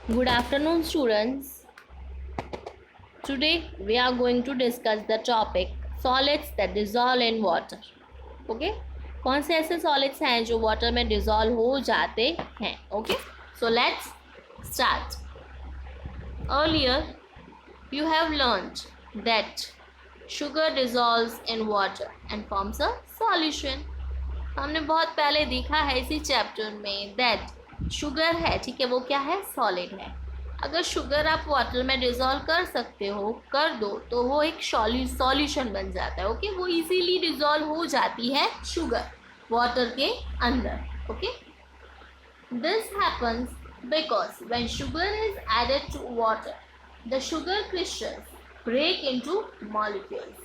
Good afternoon, students. Today we are going to discuss the topic solids that dissolve in water. Okay? कौन से ऐसे solids हैं जो water में dissolve हो जाते हैं? Okay? So let's start. Earlier, you have learned that sugar dissolves in water and forms a solution. हमने बहुत पहले देखा है इसी चैप्टर में that शुगर है, ठीक है, वो क्या है? सॉलिड है. अगर शुगर आप वाटर में डिजॉल्व कर सकते हो, कर दो, तो वो एक सॉल्यूशन बन जाता है. ओके, वो इजीली डिजॉल्व हो जाती है शुगर वाटर के अंदर. Okay, this happens because when sugar is added to water the sugar crystals break into molecules.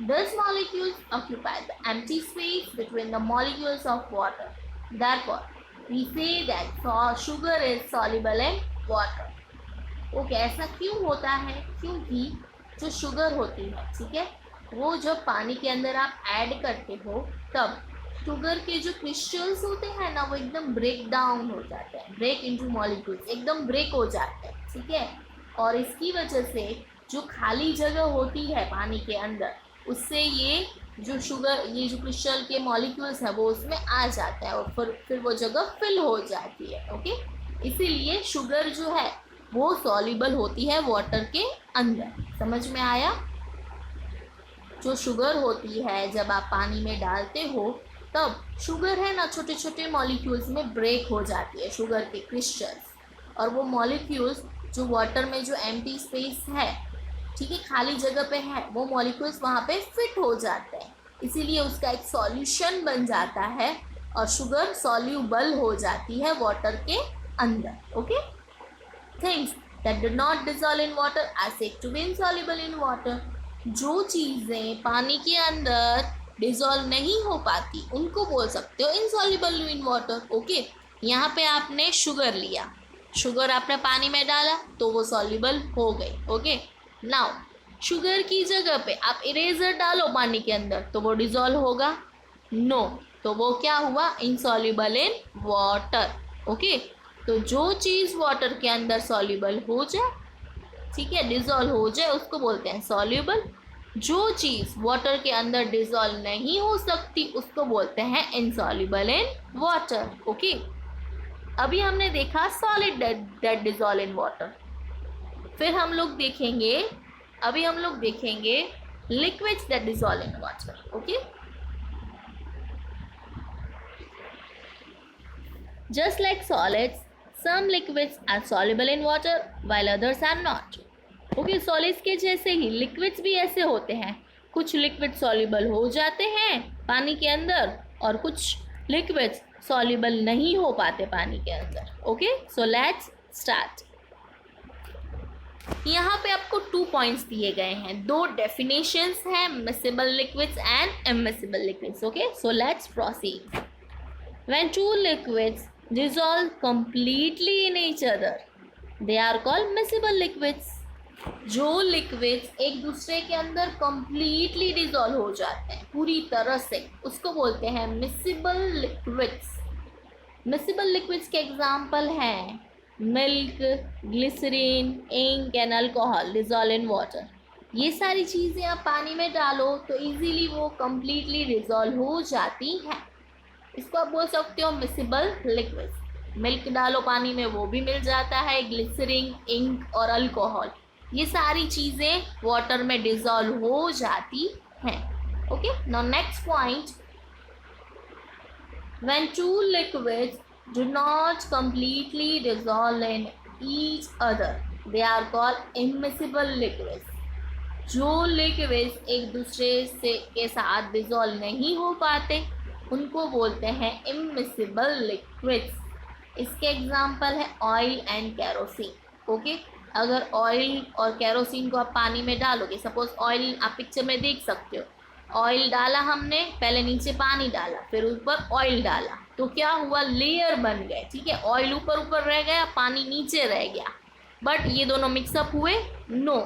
These molecules occupy the empty space between the molecules of water. Therefore, we say that sugar is soluble in water. Okay, ऐसा क्यों होता है? क्योंकि जो sugar होती है, ठीक है, वो जब पानी के अंदर आप ऐड करते हो तब शुगर के जो क्रिस्टल्स होते हैं ना, वो एकदम ब्रेक डाउन हो जाते हैं, ब्रेक इनटू मॉलिक्यूल्स, एकदम ब्रेक हो जाते हैं. ठीक है, और इसकी वजह से जो खाली जगह होती है पानी के अंदर, उससे ये जो शुगर, ये जो क्रिस्टल के मॉलिक्यूल्स हैं वो उसमें आ जाता है और फिर वो जगह फिल हो जाती है. ओके, इसीलिए शुगर जो है वो सॉल्युबल होती है वाटर के अंदर. समझ में आया? जो शुगर होती है जब आप पानी में डालते हो तब शुगर है ना, छोटे छोटे मॉलिक्यूल्स में ब्रेक हो जाती है शुगर के क्रिस्टल्स, और वो मॉलिक्यूल्स जो वाटर में जो एम्प्टी स्पेस है, ठीक है, खाली जगह पे है, वो मॉलिक्यूल्स वहाँ पे फिट हो जाते हैं. इसीलिए उसका एक सॉल्यूशन बन जाता है और शुगर सॉल्यूबल हो जाती है वाटर के अंदर. Okay, things that do not dissolve in water are said to be insoluble in water. जो चीज़ें पानी के अंदर डिजॉल्व नहीं हो पाती उनको बोल सकते हो इनसॉल्युबल इन वाटर. ओके, यहाँ पे आपने शुगर लिया, शुगर आपने पानी में डाला तो वो सॉल्युबल हो गई. ओके, नाउ शुगर की जगह पे आप इरेजर डालो पानी के अंदर तो वो डिजॉल्व होगा? नो. तो वो क्या हुआ? Insoluble in water. ओके, तो जो चीज़ वाटर के अंदर सॉल्युबल हो जाए, ठीक है, डिजॉल्व हो जाए, उसको बोलते हैं सॉल्युबल. जो चीज़ वाटर के अंदर डिजॉल्व नहीं हो सकती उसको बोलते हैं इनसॉल्युबल इन वाटर. ओके, अभी हमने देखा solid that dissolve in water. फिर हम लोग देखेंगे, अभी हम लोग देखेंगे liquids that dissolve in water. Okay, just like solids, some liquids are soluble in water while others are not. Okay, solids के जैसे ही लिक्विड्स भी ऐसे होते हैं. कुछ लिक्विड सॉल्युबल हो जाते हैं पानी के अंदर और कुछ लिक्विड्स सॉल्युबल नहीं हो पाते पानी के अंदर. Okay, so let's start. यहाँ पे आपको 2 पॉइंट्स दिए गए हैं, 2 डेफिनेशंस हैं, miscible liquids and immiscible liquids. Okay, so let's proceed. When 2 liquids dissolve completely in each other they are called miscible liquids. जो लिक्विड्स एक दूसरे के अंदर कंप्लीटली डिसॉल्व हो जाते हैं पूरी तरह से, उसको बोलते हैं मिसिबल लिक्विड्स. मिसिबल लिक्विड्स के एग्जाम्पल हैं milk, glycerine, ink and alcohol dissolve in water. ये सारी चीज़ें आप पानी में डालो तो इजीली वो कम्प्लीटली डिसॉल्व हो जाती हैं. इसको आप बोल सकते हो मिसिबल लिक्विड्स. मिल्क डालो पानी में वो भी मिल जाता है, ग्लिसरीन, इंक और अल्कोहल, ये सारी चीज़ें वाटर में डिसॉल्व हो जाती हैं. Okay, now next point. When 2 liquids do not completely dissolve in each other they are called immiscible liquids. जो लिक्विड्स एक दूसरे से के साथ डिसॉल्व नहीं हो पाते उनको बोलते हैं इमिसिबल लिक्विड्स. इसके एग्जांपल है ऑयल एंड कैरोसिन. ओके, अगर ऑयल और कैरोसिन को आप पानी में डालोगे, सपोज ऑयल आप पिक्चर में देख सकते हो, ऑयल डाला हमने, पहले नीचे पानी डाला, फिर ऊपर ऑयल डाला, तो क्या हुआ? लेयर बन गए. ठीक है, ऑयल ऊपर ऊपर रह गया, पानी नीचे रह गया. बट ये दोनों मिक्सअप हुए? नो,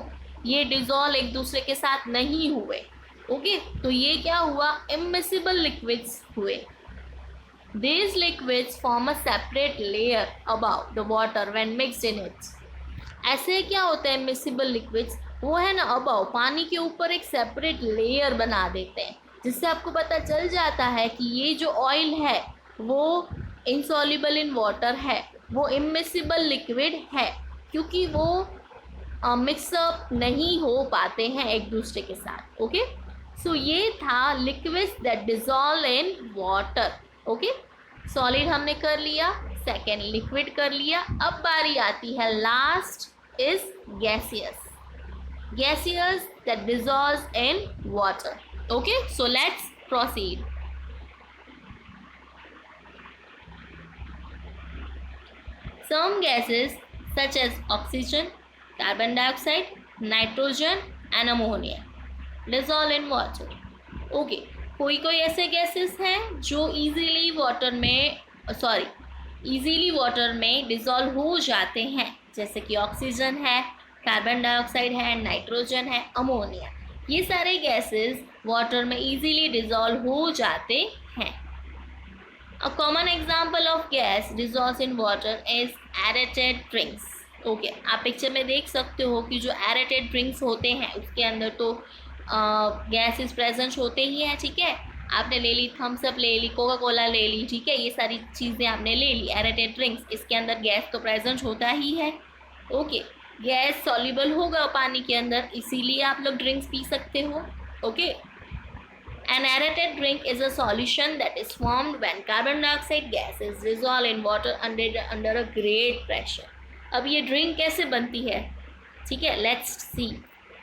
ये डिसॉल्व एक दूसरे के साथ नहीं हुए. ओके, तो ये क्या हुआ? इमिसिबल लिक्विड्स हुए. These liquids form a separate layer above the water when mixed in it. ऐसे क्या होता है मिक्सिबल लिक्विड्स, वो है ना अबव, पानी के ऊपर एक सेपरेट लेयर बना देते हैं, जिससे आपको पता चल जाता है कि ये जो ऑयल है वो इनसॉल्युबल इन वाटर है, वो इमिसिबल लिक्विड है, क्योंकि वो मिक्सअप नहीं हो पाते हैं एक दूसरे के साथ। ओके, सो ये था liquids that dissolve in water. Okay, solid हमने कर लिया, सेकेंड लिक्विड कर लिया, अब बारी आती है last is gaseous. Gaseous that dissolves in water. Okay, so let's proceed. Some gases such as oxygen, carbon dioxide, nitrogen and ammonia dissolve in water. Okay, कोई ऐसे गैसेस हैं जो इजीली वाटर में डिसॉल्व हो जाते हैं, जैसे कि ऑक्सीजन है, कार्बन डाइऑक्साइड है, नाइट्रोजन है, अमोनिया। ये सारे गैसेस वाटर में इजीली डिसॉल्व हो जाते हैं। A common example of gas dissolves in water is aerated drinks. Okay, आप पिक्चर में देख सकते हो कि जो एरेटेड ड्रिंक्स होते हैं उसके अंदर तो गैसेस प्रेजेंट होते ही हैं। ठीक है, आपने ले ली थम्स अप, ले ली कोका कोला, ले ली, ठीक है, ये सारी चीज़ें आपने ले ली, एरेटेड ड्रिंक्स, इसके अंदर गैस तो प्रेजेंट होता ही है। ओके, गैस सॉल्युबल होगा पानी के अंदर, इसीलिए आप लोग ड्रिंक्स पी सकते हो। Okay, an aerated drink is a solution that is formed when carbon dioxide gas is dissolved in water under a great pressure. अब ये ड्रिंक कैसे बनती है, ठीक है, लेट्स सी।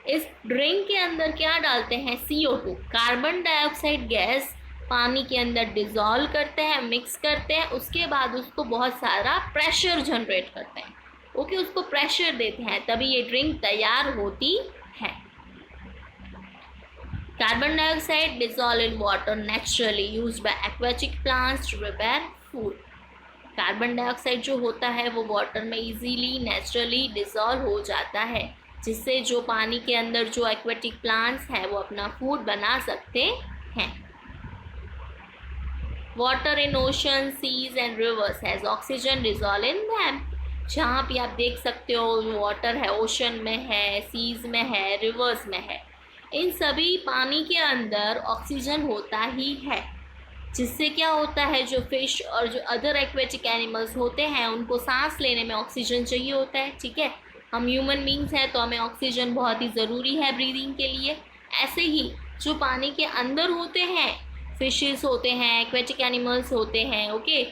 इस ड्रिंक के अंदर क्या डालते हैं, CO2, कार्बन डाइऑक्साइड गैस पानी के अंदर डिसॉल्व करते हैं, मिक्स करते हैं, उसके बाद उसको बहुत सारा प्रेशर जनरेट करते हैं। ओके, उसको प्रेशर देते हैं, तभी ये ड्रिंक तैयार होती है। Carbon dioxide dissolved in water naturally used by aquatic plants to prepare food. Carbon dioxide जो होता है वो वाटर में इजीली नेचुरली डिसॉल्व हो जाता है, जिससे जो पानी के अंदर जो एक्वेटिक प्लांट्स हैं वो अपना फूड बना सकते हैं। Water in ocean, seas and rivers has oxygen dissolve in them. जहाँ भी आप देख सकते हो वाटर है, ओशन में है, सीज में है, रिवर्स में है, इन सभी पानी के अंदर ऑक्सीजन होता ही है, जिससे क्या होता है, जो फिश और जो अदर एक्वेटिक एनिमल्स होते हैं उनको सांस लेने में ऑक्सीजन चाहिए होता है। ठीक है, हम ह्यूमन बींग्स हैं तो हमें ऑक्सीजन बहुत ही ज़रूरी है ब्रीदिंग के लिए। ऐसे ही जो पानी के अंदर होते हैं, फिशेस होते हैं, एक्वेटिक एनिमल्स होते हैं, ओके,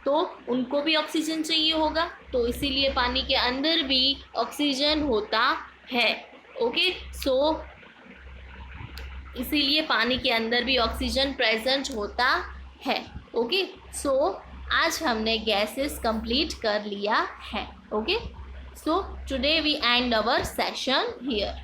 तो उनको भी ऑक्सीजन चाहिए होगा, तो इसीलिए पानी के अंदर भी ऑक्सीजन होता है। ओके, सो इसीलिए पानी के अंदर भी ऑक्सीजन प्रेजेंट होता है। ओके, सो आज हमने गैसेस कंप्लीट कर लिया है। Okay, so today we end our session here.